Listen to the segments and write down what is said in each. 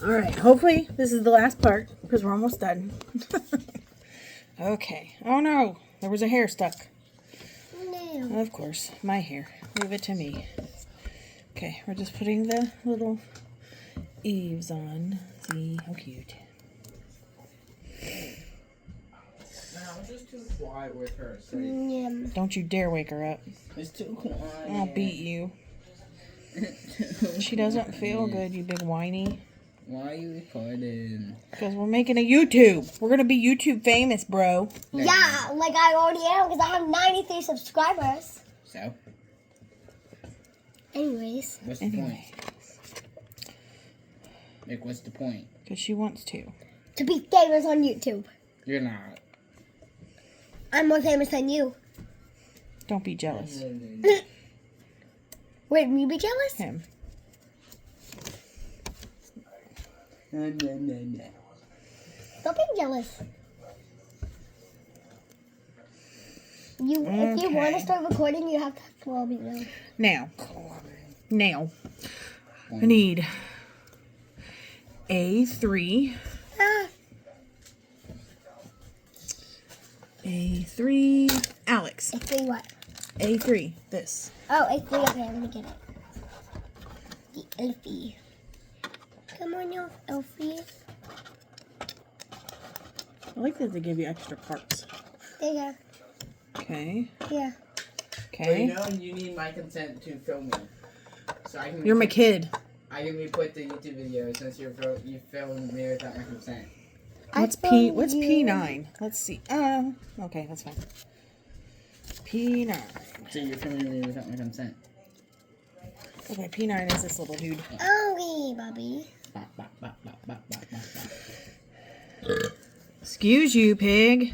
Alright, hopefully this is the last part because we're almost done. Okay. Oh no, there was a hair stuck. No. Of course, my hair. Leave it to me. Okay, we're just putting the little eaves on. See how cute. I'm just too quiet with her. So Don't you dare wake her up. it's too quiet. I'll beat you. She doesn't feel good, you big whiny. Why are you recording? Because we're making a YouTube. We're going to be YouTube famous, bro. Yeah, like I already am because I have 93 subscribers. So, Anyways. what's the point? Like, what's the point? Because she wants to. To be famous on YouTube. You're not. I'm more famous than you. Don't be jealous. Wait, me be jealous? Him. Don't be jealous. If you want to start recording, you have to call me now. Now. I need A3. A3. Alex. A3 what? A3. This. Oh, A3. Okay, I'm gonna get it. The Elfie. Come on, you Elfie. I like that they give you extra parts. There you Okay. go. Yeah. Well, Okay. you know, you need my consent to film me. So I can. You're my kid. I can re-put the YouTube video since you filmed me without my consent. What's P9? Let's see. Okay, that's fine. P9. So you're filming me without my consent. Okay, P9 is this little dude. Okay, Bobby. Excuse you, pig.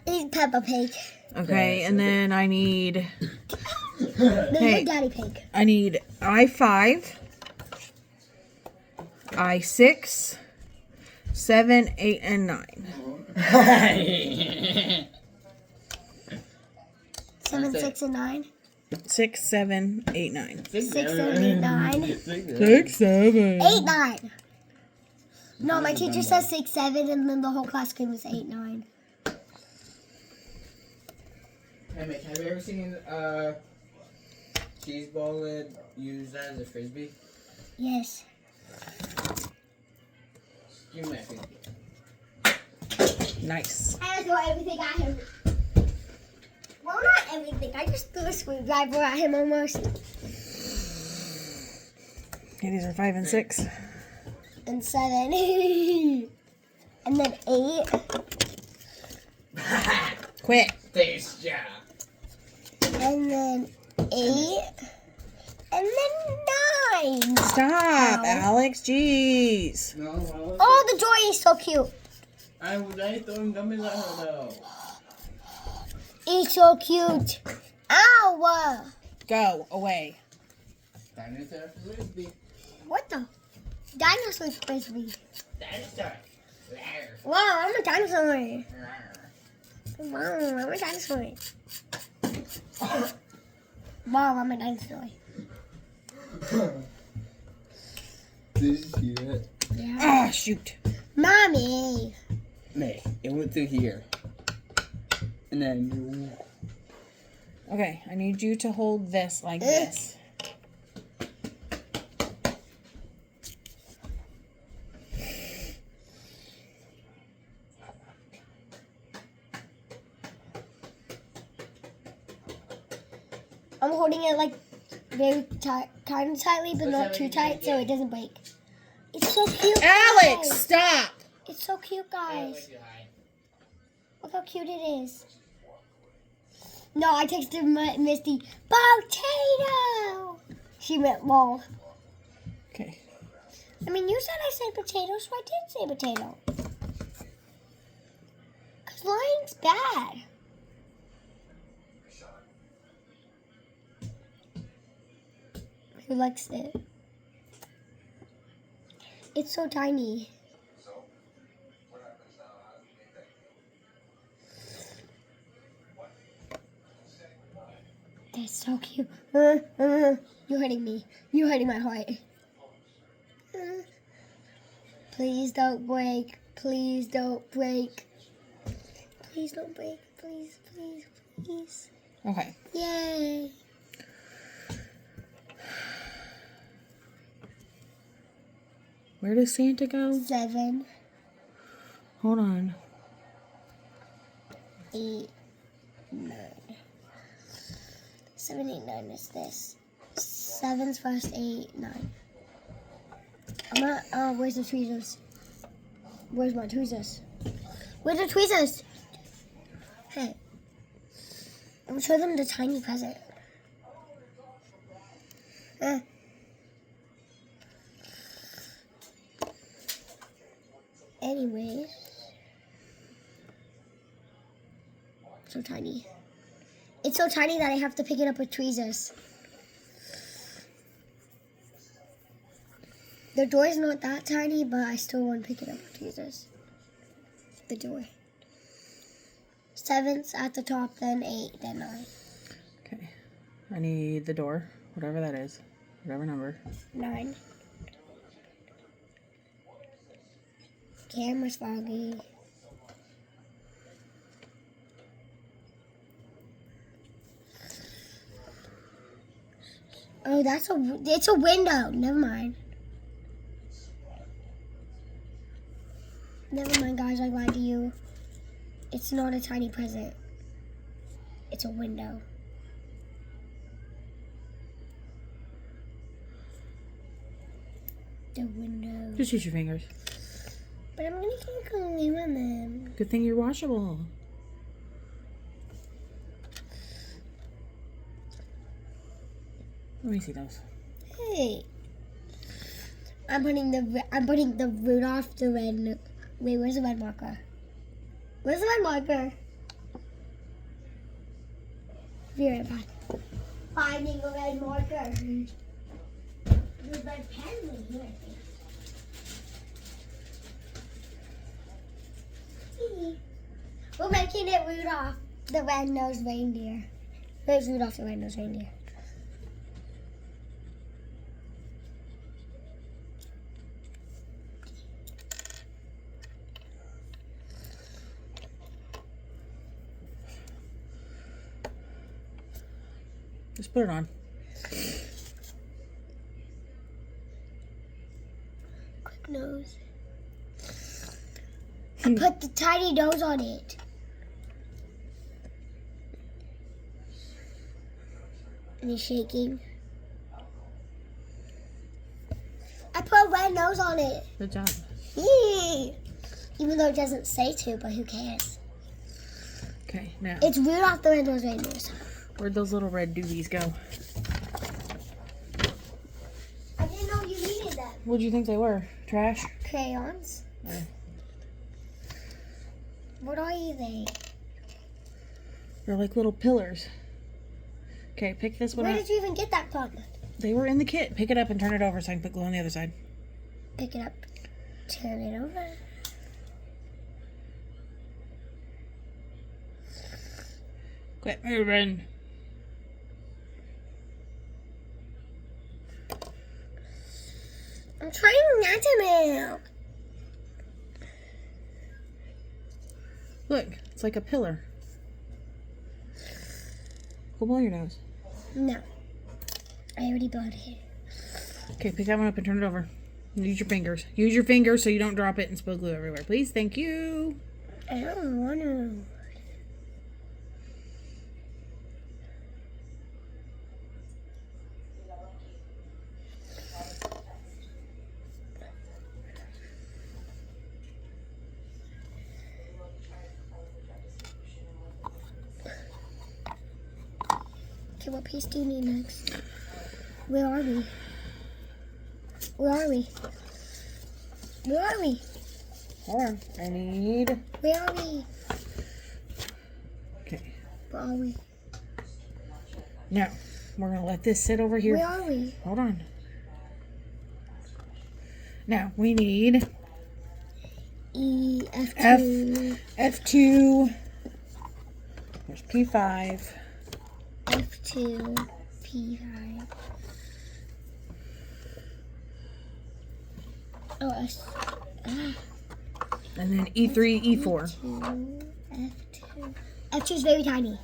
Eat Peppa Pig. Okay, and then I need No, Hey. you're Daddy Pig. I need I5, I6, 7, 8, and 9. 7, That's it. 6, and 9. 6, 7, 8, 9. 6, 7, 8, 9. 6, 7. 8, 9. No, my teacher says 6, 7, and then the whole class screams 8, 9. Hey, Mick, have you ever seen cheese ball lid used as a frisbee? Yes. Give me that frisbee. Nice. I throw everything at him. Well, not everything. I just threw a screwdriver at him almost. Okay, these are 5 and 6. And 7. And then 8. Quit. This job. And then 8. And then 9. Stop, Ow. Alex. Jeez. No, Oh, the joy is so cute. I was throwing gummies at her though. It's so cute. Ow! Go away. Dinosaur frisbee. What the? Dinosaur frisbee. Dinosaur. There. Wow, I'm a dinosaur. Wow, I'm a dinosaur. Wow, I'm a dinosaur. Did you see that? Yeah. Ah, shoot. Mommy. Mick, it went through here. And then Okay, I need you to hold this like this. I'm holding it like very tight, kind of tightly, but not too tight, so it doesn't break. It's so cute, Alex, guys. stop. It's so cute, guys. Look how cute it is. No, I texted Misty, potato. She meant ball. Okay. I mean, you said I said potato, so I did say potato. Because lying's bad. Who likes it? It's so tiny. That's so cute. You're hurting me. You're hurting my heart. Please don't break. Please don't break. Please don't break. Please, please, please. Okay. Yay. Where does Santa go? 7, Hold on. 8, 9. 7, 8, 9 is this. 7's first, 8, 9. I'm gonna, where's the tweezers? Where's my tweezers? Where's the tweezers? Hey. I'm gonna show them the tiny present. Anyways. So tiny. It's so tiny that I have to pick it up with tweezers. The door is not that tiny, but I still want to pick it up with tweezers. The door. 7's at the top, then 8, then 9. Okay. I need the door, whatever that is, whatever number. 9. Camera's foggy. Oh, it's a window. Never mind. Never mind, guys. I lied to you. It's not a tiny present. It's a window. The window. Just use your fingers. But I'm gonna get glue on them. Good thing you're washable. Let me see those. Hey. I'm putting the Rudolph the red. Wait, where's the red marker? Where's the red marker? Be right back. Finding a red marker. The red pen was here, I think. We're making it Rudolph the red-nosed reindeer. There's Rudolph the red-nosed reindeer. Just put it on. Quick nose. I put the tiny nose on it. And he's shaking. I put a red nose on it. Good job. Yee! Even though it doesn't say to, but who cares? Okay, now, It's Rudolph the Red-Nosed Reindeer. where'd those little red doobies go? I didn't know you needed them. What'd you think they were? Trash? Crayons? Yeah. What are they? They're like little pillars. Okay, pick this one Where up. did you even get that from? They were in the kit. Pick it up and turn it over so I can put glue on the other side. Pick it up. Turn it over. Quit moving. I'm trying not to move. Look, it's like a pillar. Go blow your nose. No. I already blowed it. Okay, pick that one up and turn it over. Use your fingers. Use your fingers so you don't drop it and spill glue everywhere. Please, thank you. I don't want to. Okay, what piece do you need next? Where are we? Where are we? Where are we? Hold on. I need... Where are we? Okay. Where are we? Now, we're going to let this sit over here. Where are we? Hold on. Now, we need... F2. F2. There's P5. F2. P5. Oh, And then E3, E4. E2, F2. F2 is very tiny.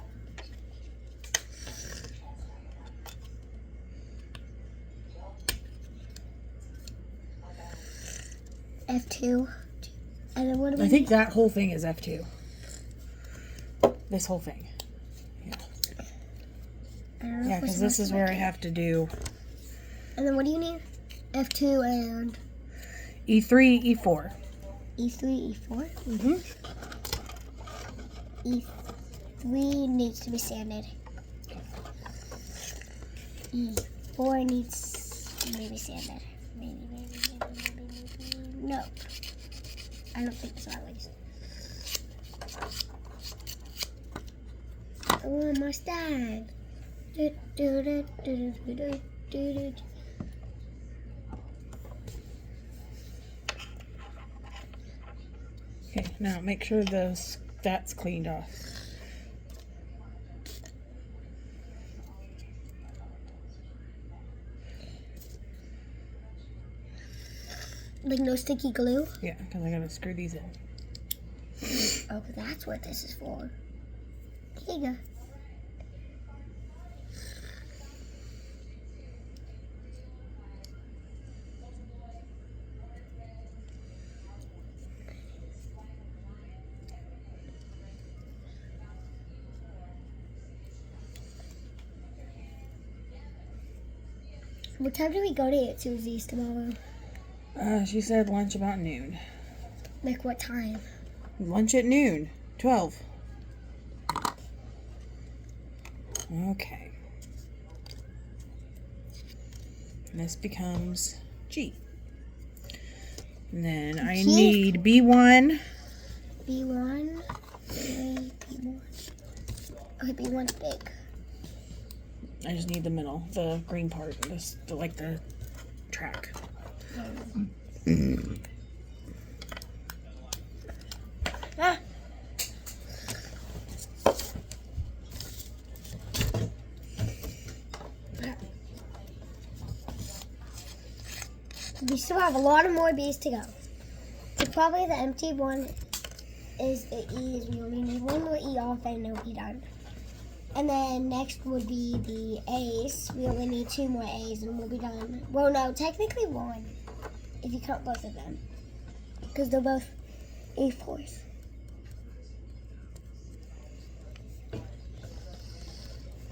F2. And then what do we I think that whole thing is F2. This whole thing. Yeah, because this is where I have to do And then what do you need? F2 and E3, E4. E3, E4. Mm-hmm. E3 needs to be sanded. E4 needs maybe sanded. Maybe. No. I don't think so, at least. Oh, almost done. Okay, now make sure that's cleaned off. Like no sticky glue? Yeah, because I gotta screw these in. Oh, that's what this is for. Here you go. What time do we go to Aunt Susie's tomorrow? She said lunch about noon. Like what time? Lunch at noon. 12. Okay. And this becomes G. And then I G. need B1. B1. B1. Okay, B1's big. I just need the middle, the green part, like the track. Ah. We still have a lot of more B's to go. So probably the empty one is the E's. We only need one more E off and it'll be done. And then next would be the A's. We only need 2 more A's and we'll be done. Well, no, technically 1. If you count both of them. Because they're both A4s.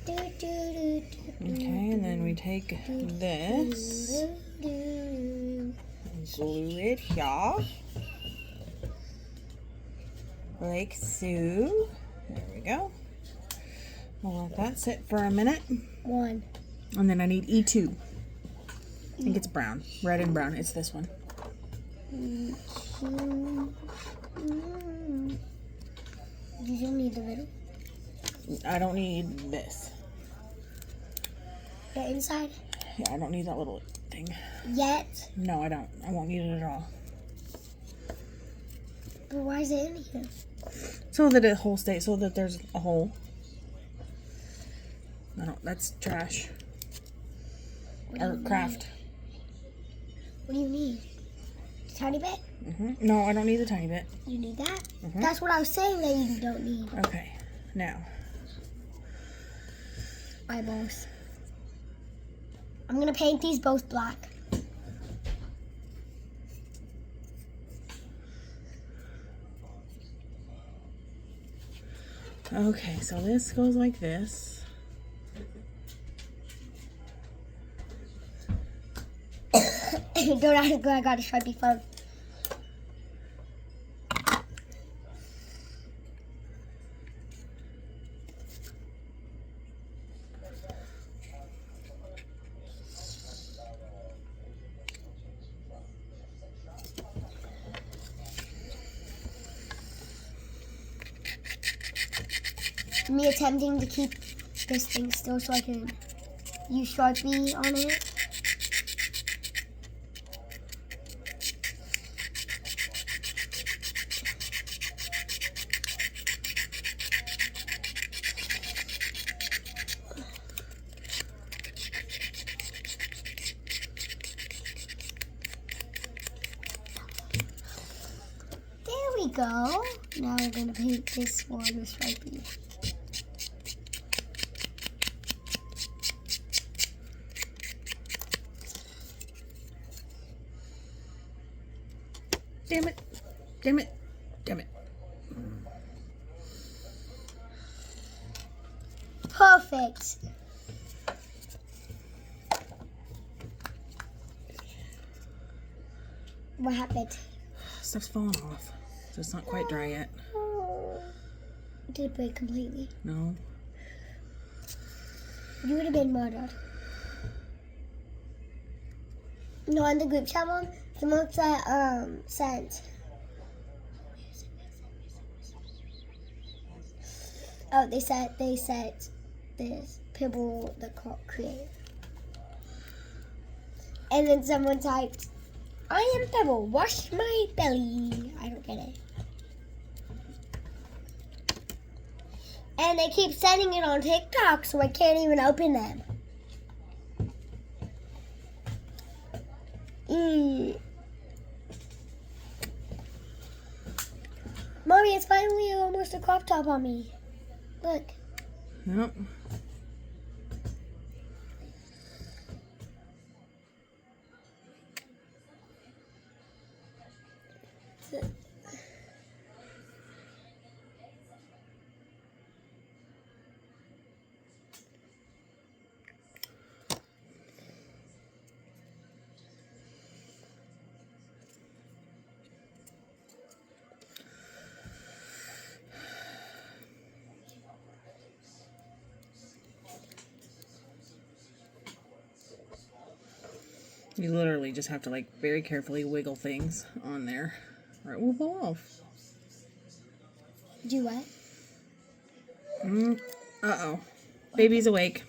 Okay, and then we take this, glue it here, like so. There we go. We'll let that sit for a minute. 1. And then I need E2. I think it's brown, red and brown. It's this one. You don't need the middle. I don't need this. The inside? Yeah, I don't need that little thing. Yet. No, I don't. I won't need it at all. But why is it in here? So that it whole stays, so that there's a hole. No, that's trash. Or craft. What do you need? A tiny bit? No, I don't need the tiny bit. You need that? That's what I was saying that you don't need. Okay, now. Eyeballs. I'm going to paint these both black. Okay, so this goes like this. Don't have to go, I got a Sharpie phone. Me attempting to keep this thing still so I can use Sharpie on it. we go. Now we're gonna paint this one with stripey. Damn it. Damn it. Damn it. Perfect. What happened? Stuff's falling off. So it's not quite dry yet. Oh. Did it break completely? No. You would have been murdered. No, in the group chat, Mom, someone said, sent. Oh, they said this Pibble the creator. And then someone typed, I am Pebble, wash my belly. I don't get it. And they keep sending it on TikTok, so I can't even open them. Mommy, it's finally almost a crop top on me. Look. Yep. You literally just have to like very carefully wiggle things on there or it will blow off. Do what? Uh-oh. Baby's awake.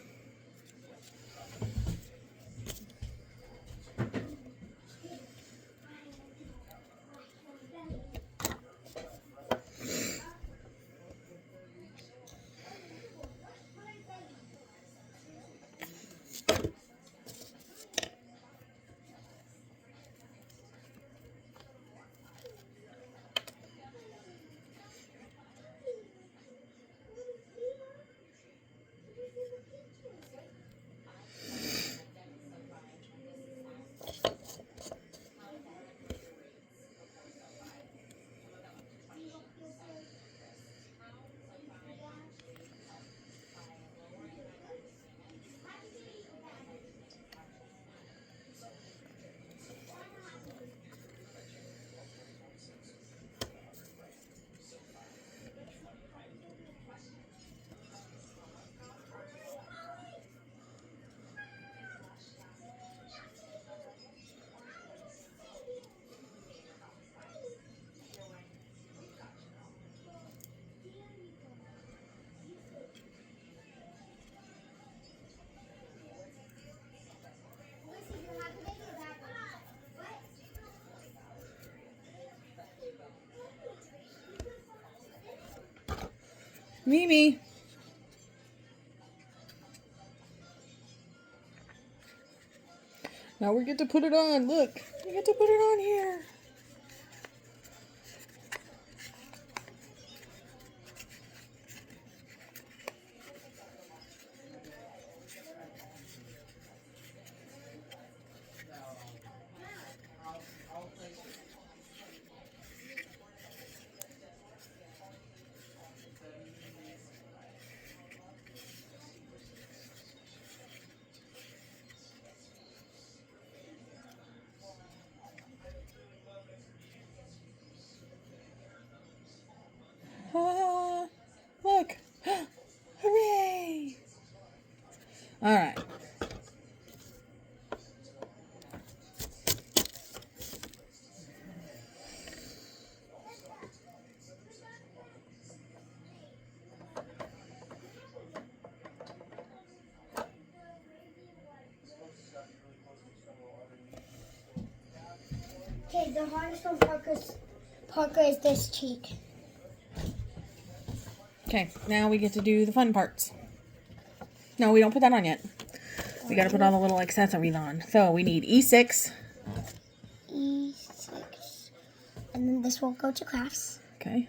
Mimi. Now we get to put it on. Look, we get to put it on here. Look. Hooray! All right. Okay, the hardest on Parker is this cheek. Okay, now we get to do the fun parts. No, we don't put that on yet. We got to put all the little accessories on. So we need E6. E6. And then this will go to crafts. Okay.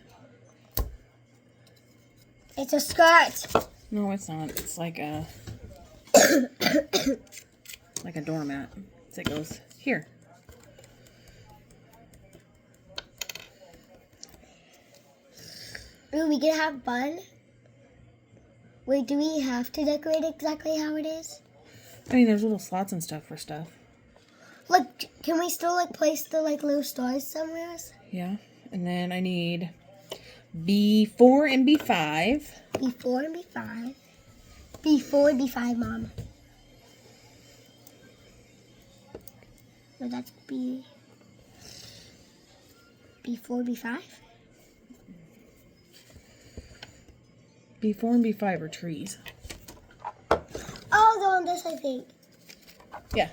It's a skirt. No, it's not. It's like a like a doormat. So it goes here. Ooh, we can have fun. Wait, do we have to decorate exactly how it is? I mean, there's little slots and stuff for stuff. Look, can we still like place the like little stars somewhere? Yeah. And then I need B4 and B5. B4 and B5. B4 and B5, Mom. No, that's B4, B5? B4 and B5 are trees. Oh, they're on this, I think. Yeah.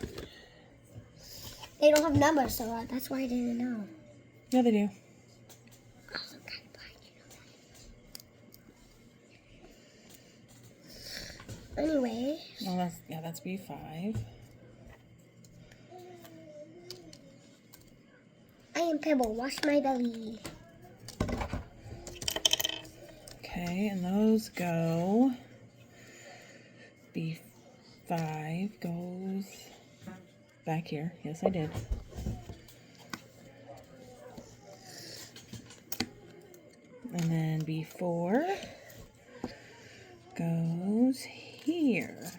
They don't have numbers, so that's why I didn't know. Yeah, they do. Oh, I'm kind of blind, you know that. Anyway. Oh, that's B5. I am Pebble. Wash my belly. Okay, and those go. B5 goes back here. Yes, I did. And then B4 goes here.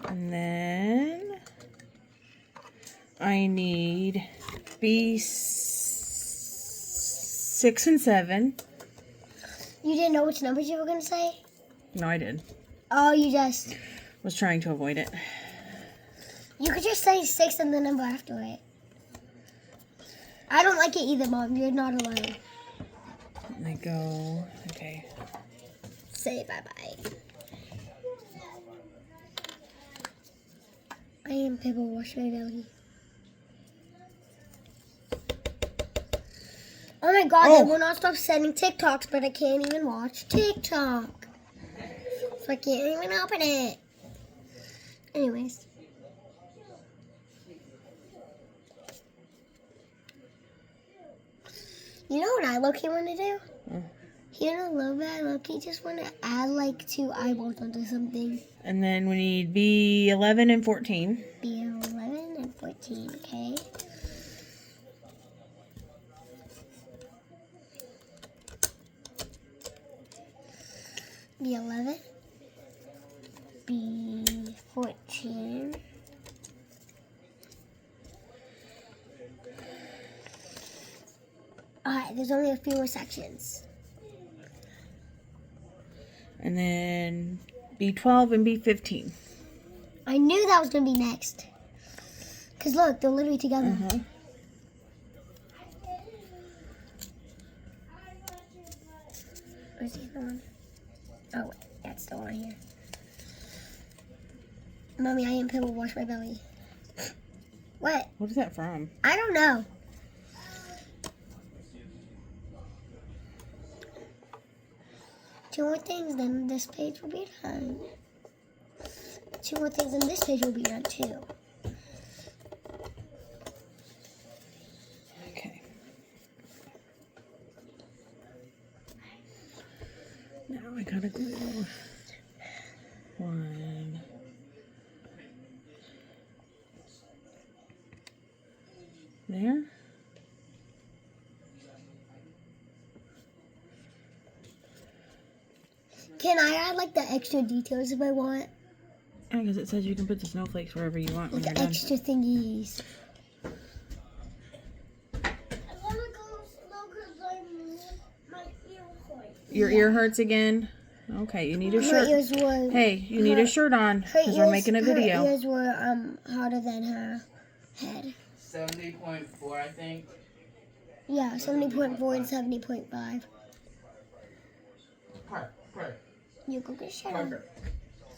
And then I need B6 and 7. You didn't know which numbers you were going to say? No, I did. Oh, you just... Was trying to avoid it. You could just say 6 and the number after it. I don't like it either, Mom. You're not alone. And I go, okay. Say bye-bye. I am Pebble. Wash my belly. Oh my god, I will not stop sending TikToks, but I can't even watch TikTok. So I can't even open it. Anyways. You know what I low-key want to do? Here in a little bit, I low-key just want to add like 2 eyeballs onto something. And then we need B11 and 14. B11 and 14, okay? B11, B14. Alright, there's only a few more sections. And then B12 and B15. I knew that was going to be next. Because look, they're literally together. Uh-huh. Where's the other one? Oh, wait, that's the one here. Mommy, I am Pebble. Wash my belly. What? What is that from? I don't know. Two more things, then this page will be done. Two more things, and this page will be done too. Okay. Now I gotta glue one. There. Can I add like the extra details if I want? Yeah, because it says you can put the snowflakes wherever you want when Like you're done. extra thingies. Your ear hurts again? Okay, you need a Her shirt. ears were. Hey, you need a shirt on because we're making a video. Her ears were harder than her head. 70.4, I think. Yeah, 70.4 and 70.5. Parker. You go get a shirt on.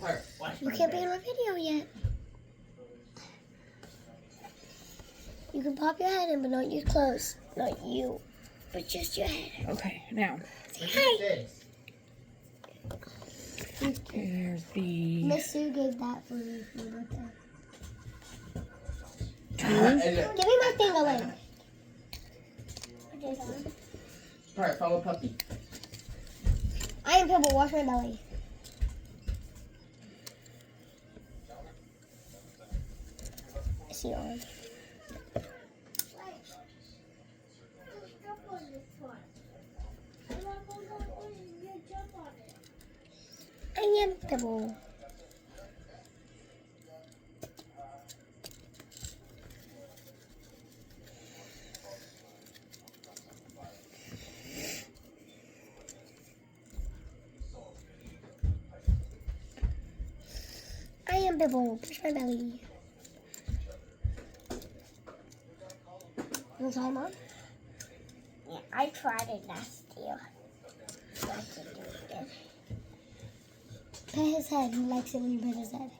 Parker. Watch You my can't be face. in a video yet. You can pop your head in, but not your clothes. Not you, but just your head. Okay, now Say hi. here's the Miss Sue gave that for me for my birthday. And Give me my finger ring. this on. Alright, follow puppy. I am Pibble. Wash my belly. Is he on? I am Pibble. I am Bibble. Push my belly. You try, Mom? Yeah, I tried it last year. Pet his head. He likes it when you pet his head.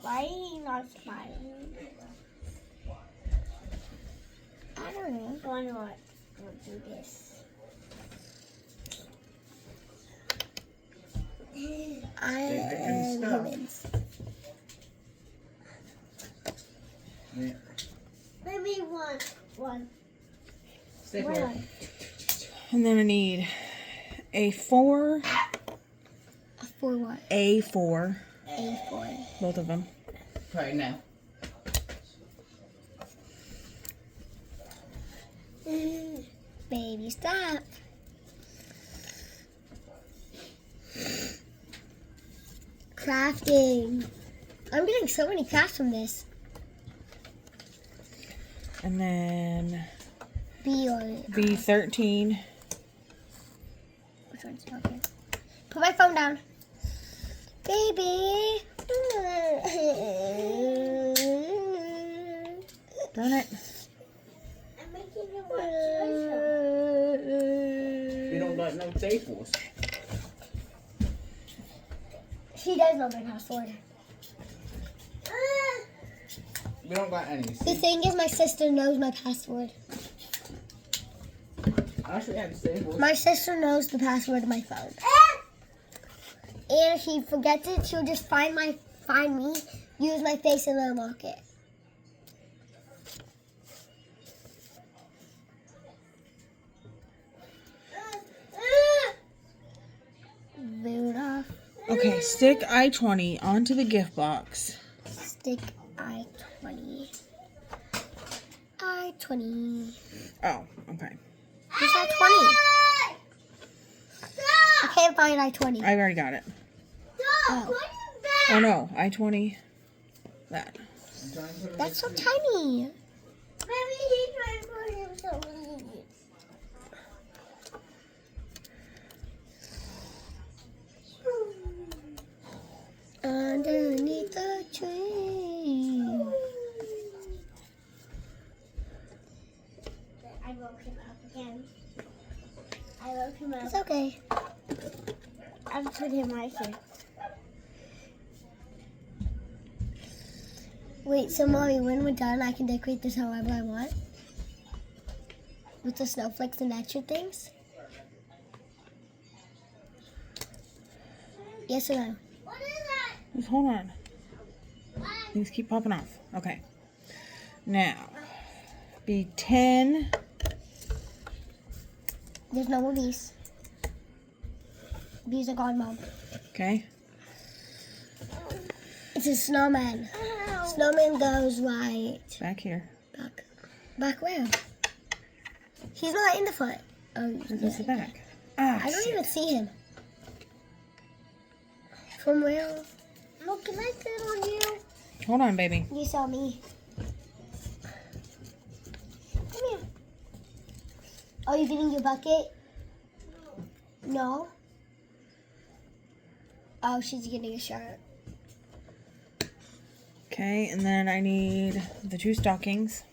Why are you not smiling? I don't know. I wonder what we'll do this. I am humans. Yeah. Maybe one. Stay for it. And then I need a 4, A 4 what? A4, A4. both of them. Right now. Baby, stop. Crafting. I'm getting so many crafts from this. And then B or B13. which one's okay? Put my phone down. Baby. Darn it. I'm making you We don't got no staples. She does know my password. We don't got any. The See? thing is, my sister knows my password. I should have staples. My sister knows the password to my phone. And if she forgets it, she'll just find me, use my face, and unlock it. Rudolph. Okay, stick I-20 onto the gift box. Stick I-20. I-20. Oh, okay. Where's I-20? I can't find I-20. I've already got it. Oh, Oh no, I-20. That. I'm trying to put it that's so in the- tiny. Maybe he's trying to put him so easy. Underneath the tree. I woke him up again. I woke him up. It's okay. I'll put him right here. Wait, so Mommy, when we're done, I can decorate this however I want? With the snowflakes and extra things? Yes or no? What is that? Just hold on. Things keep popping off. Okay. Now, B10. There's no more bees. Bees are gone, Mom. Okay. It's a snowman. Snowman goes right Back here. back. Back where? He's not in the front. Oh, Where's the back? Ah, I don't shit. even see him. From where? Look, can I sit on you? Hold on, baby. You saw me. Come here. Are you getting your bucket? No. Oh, she's getting a shirt. Okay, and then I need the 2 stockings.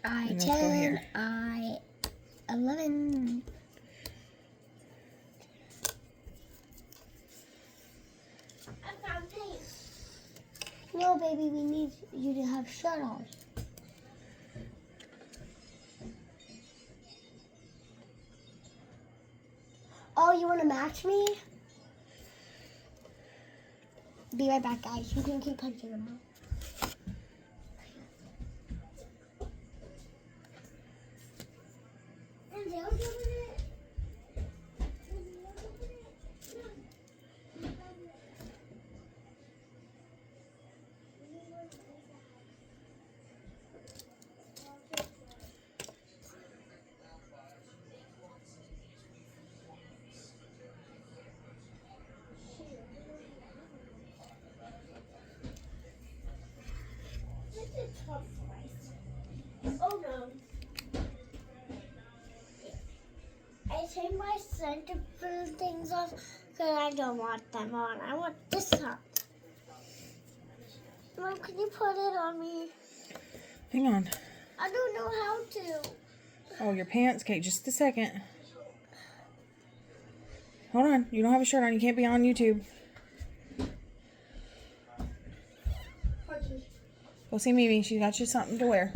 I And let's go 10. here. I 11. I found paint. No, baby, we need you to have shirt on. Oh, you want to match me? Be right back, guys. You can keep punching them out. Oh no. I take my center things off because I don't want them on. I want this on. Mom, can you put it on me? Hang on. I don't know how to. Oh, your pants. Okay, just a second. Hold on. You don't have a shirt on. You can't be on YouTube. Okay. Go see Mimi. She got you something to wear.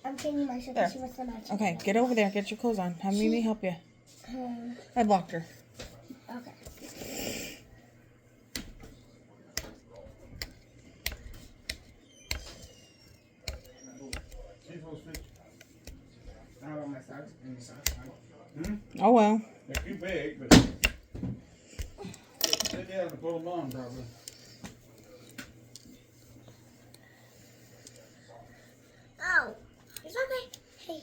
I'm changing my shirt There. because she wants to match. Okay, get over there. Get your clothes on. Have Mimi help you. I blocked her. Okay. How about my socks? And your socks on? Oh, well. They're too big, but sit down and pull them on probably. Oh, it's okay. Hey.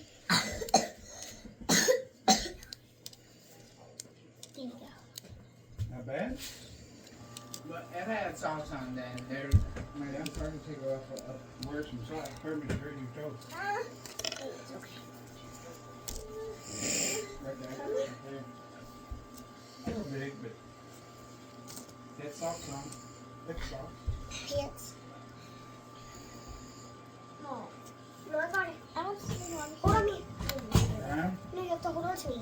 There you go. Not bad. But if I had socks on, then I'm starting to take off. Wear some socks. Permit straight your toes. It's okay. Right there. Right there. They're big, but get socks on. Thick socks. Pants. No. No, I got it. I don't see one. Hold on me. Around. No, you have to hold on to me.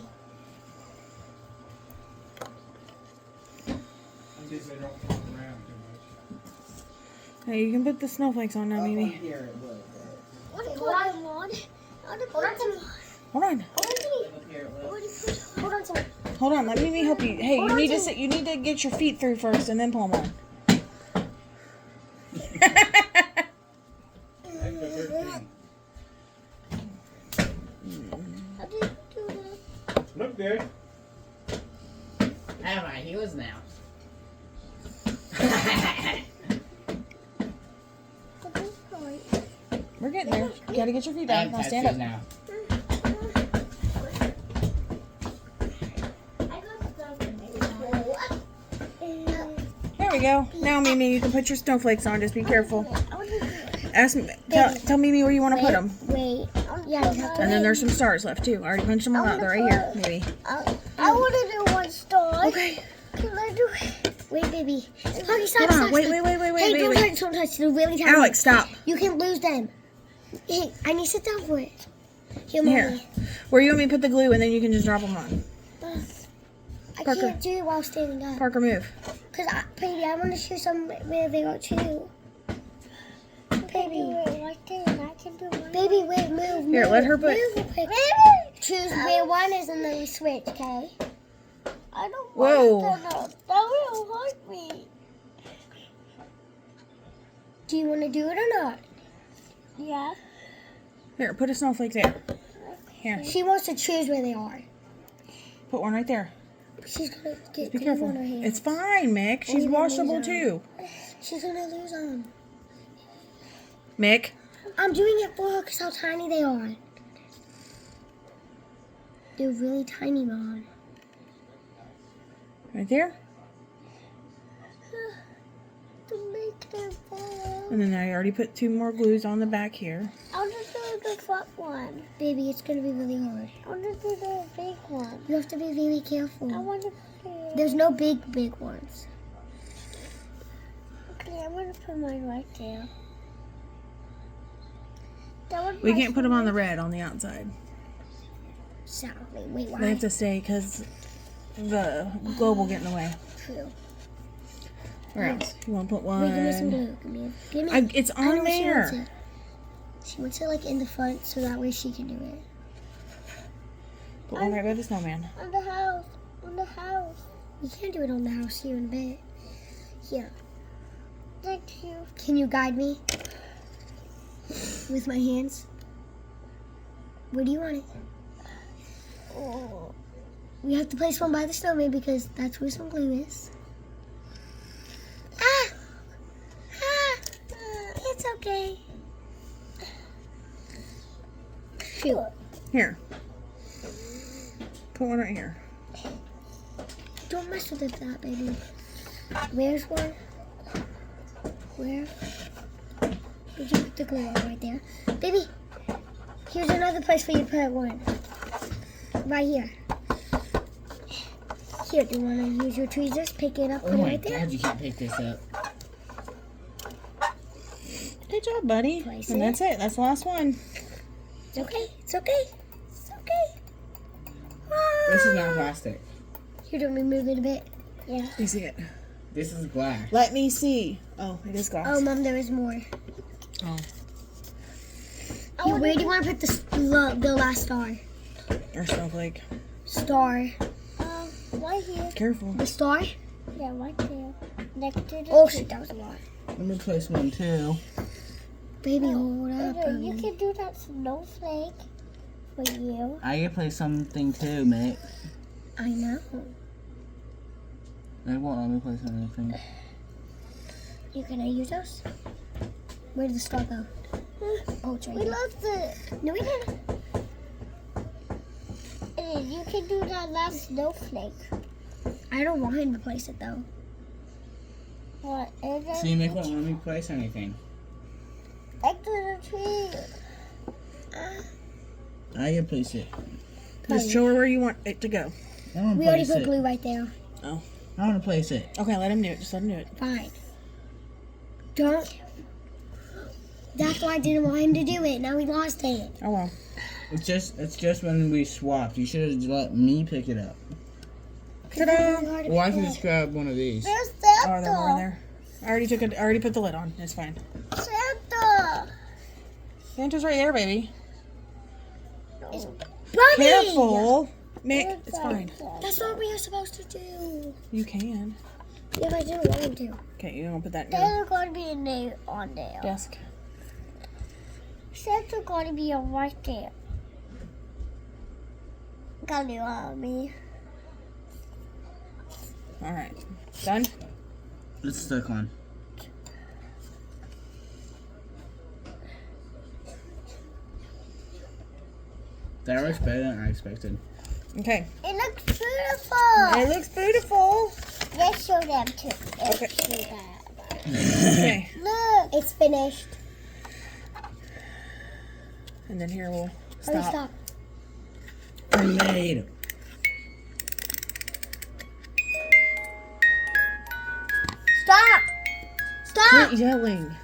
See if they don't flop around too much. Hey, you can put the snowflakes on now, Mimi. Here it will. Hold on. Hold on to me. Hold on. Hold on to me. Up here it will. Hold on to me. Hold on. Let Mimi help you. Hey, Hold you on need to to sit. You need to get your feet through first and then pull them on. That's the 13. How do you do that? Look good. I have my heels now. We're getting there. You gotta get your feet I down. have Now stand up. tattoos now. There we go. Now, Mimi, you can put your snowflakes on. Just be careful. Tell Mimi where you want to put them. Wait. Yeah, you have to. And then there's some stars left too. I already punched them all out. They're right here, Mimi. I want to do one star. Okay. Can I do it? Wait, baby. Honey, stop, Hold on. stop, Wait. stop. Hey, don't Wait. touch, don't touch. They're really tiny. Alex, stop. You can lose them. Hey, I need to sit down for it. Here, Here. Mommy. Where you want me to put the glue and then you can just drop them on. I Parker. can't do it while standing up. Parker, move. Because, baby, I want to show some where they are too. Baby. Baby, wait, move. Here, move, let her put- Move real quick. Choose where one is and then we switch, okay? I don't Whoa. want to. That will hurt me. Do you want to do it or not? Yeah. Here, put a snowflake there. Here, She wants to choose where they are. put one right there. She's gonna get Be glue careful. on her hands. It's fine, Mick. She's Leave it washable on. too. She's gonna lose them. Mick. I'm doing it for her because how tiny they are. They're really tiny, Mom. Right there. To make them fall. And then I already put 2 more glues on the back here. I'll just do the front one. Baby, it's gonna be really hard. I want to do the big one. You have to be really careful. I want to put it. There's no big ones. Okay, I'm gonna put mine right there. We can't put them on the red on the outside. Wait, why? They have to stay because the globe will get in the way. True. Where else? You want to put one? Wait, give me some glue. Give me. It's I know on where she wants there. it. She wants it like in the front so that way she can do it. Put one right by the snowman. On the house. On the house. You can't do it on the house here in a bit. Here. Thank you. Can you guide me? With my hands? Where do you want it? Oh. We have to place one by the snowman because that's where some glue is. Ah! It's okay. Shoot. Here. Put one right here. Don't mess with that, baby. Where's one? Where? Did you put the glue on right there? Baby, here's another place for you to put one. Right here. Here, do you want to use your tweezers? Pick it up, put Oh it my right there. god, you can't pick this up. Good job, buddy. Place And it. that's it. That's the last one. It's okay. It's okay. It's okay. This is not plastic. Here, don't we move it a bit? Yeah. You see it? This is glass. Let me see. Oh, it is glass. Oh, Mom, there is more. Oh. Here, where do you want to put the last star? Or snowflake. Star. Right here. Careful. The star? Yeah, right there. Next to the Oh, shit, that was a lot. Let me place one too. Baby, hold up. You can do that snowflake for you. I can place something too, mate. I know. They won't let me place anything. You gonna use those? Where did the star go? Oh, it's right We here. love the. No, we didn't. And you can do that last snowflake. I don't want him to place it, though. What? And then So you make won't let me place anything. next to the tree. I can place it. Just show her where you want it to go. I want We to already place put it. glue right there. I want to place it. Okay, let him do it. Just let him do it. Fine. Don't. That's why I didn't want him to do it. Now we lost it. Oh, well. It's just when we swapped. You should have let me pick it up. Ta-da! Well, I can just grab one of these. There's Oh, there more in Santa. there. I already took it. I already put the lid on. It's fine. Santa. Santa's right there, baby. Bobby! Careful. Nick, it's fine. That's not what you're supposed to do. You can. Yeah, but I didn't want him to. Okay, you're gonna put that in your There's going to be a name on there. desk. Santa's going to be right there. Got you on me. All right. Done? It's stuck on. That works better than I expected. Okay. It looks beautiful. It looks beautiful. Let's show them too. Let's Okay. show that. Okay. Look. It's finished. And then here we'll Hurry, stop. stop. Grenade. Stop! Stop! Quit yelling.